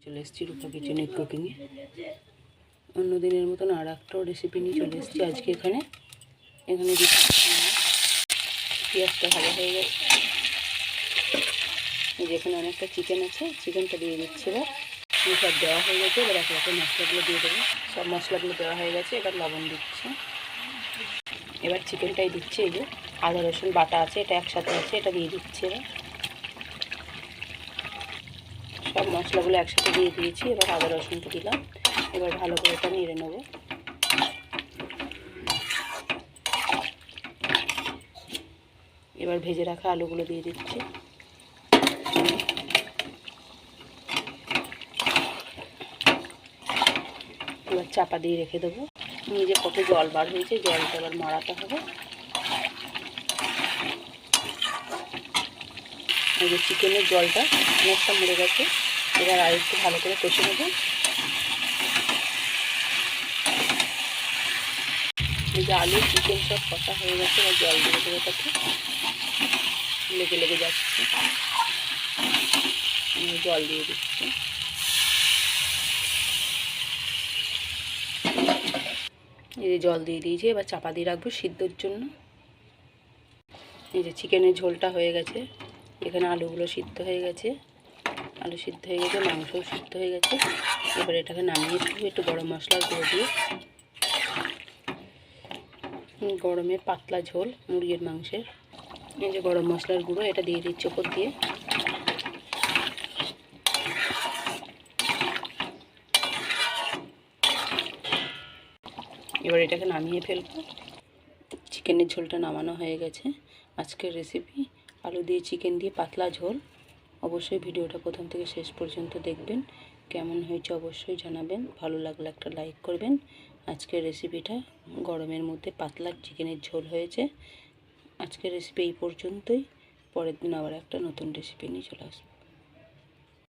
চলে এসেছি রূপা kitchen egg কুকিংয়ে। অন্য দিনের মতন আর একটাও রেসিপি নিয়ে চলে এসেছি আজকে। এখানে পেঁয়াজটা ভালো হয়ে গেছে। যেখানে অনেকটা চিকেন আছে, চিকেনটা দিয়ে দিচ্ছি। এবার সব দেওয়া হয়ে গেছে। এবার এক একটা মশলাগুলো দিয়ে দেবো। সব মশলাগুলো দেওয়া হয়ে গেছে। এবার লবণ দিচ্ছি। এবার চিকেনটাই দিচ্ছি। এই যে আদা রসুন বাটা আছে, এটা একসাথে আছে, এটা দিয়ে দিচ্ছি। এবার সব মশলাগুলো একসাথে দিয়ে দিয়েছি। এবার আদা রসুনটা দিলাম। এবার ভালো করে এটা নেড়ে নেবো। এবার ভেজে রাখা আলুগুলো দিয়ে দিচ্ছি। এবার চাপা দিয়ে রেখে দেবো। নিজে কত জল বার হয়েছে, জলটা এবার মারাতে হবে। এই যে চিকেনের জলটা অনেকটা মরে গেছে। এবার আর একটু ভালো করে কষে নেবো। এই যে আলু চিকেন সব কষা হয়ে গেছে। এবার জল দিয়ে দেবো, তাতে লেগে লেগে যাচ্ছে। জল দিয়ে দিচ্ছি। এই যে জল দিয়ে দিয়েছি। এবার চাপা দিয়ে রাখবো সিদ্ধর জন্য। এই যে চিকেনের ঝোলটা হয়ে গেছে। এখানে আলুগুলো সিদ্ধ হয়ে গেছে, আলু সিদ্ধ হয়ে গেছে, মাংসও সিদ্ধ হয়ে গেছে। এবার এটাকে নামিয়ে দেবো একটু গরম মশলার গুঁড়ো দিয়ে। গরমের পাতলা ঝোল মুরগির মাংসের। এই যে গরম মশলার গুঁড়ো, এটা দিয়ে দিচ্ছি ওপর দিয়ে। এবার এটাকে নামিয়ে ফেলবো। চিকেনের ঝোলটা নামানো হয়ে গেছে। আজকের রেসিপি আলু দিয়ে চিকেন দিয়ে পাতলা ঝোল। অবশ্যই ভিডিওটা প্রথম থেকে শেষ পর্যন্ত দেখবেন। কেমন হয়েছে অবশ্যই জানাবেন। ভালো লাগলে একটা লাইক করবেন। আজকের রেসিপিটা গরমের মধ্যে পাতলা চিকেনের ঝোল হয়েছে। আজকের রেসিপি এই পর্যন্তই। পরের দিন আবার একটা নতুন রেসিপি নিয়ে চলে আসবো।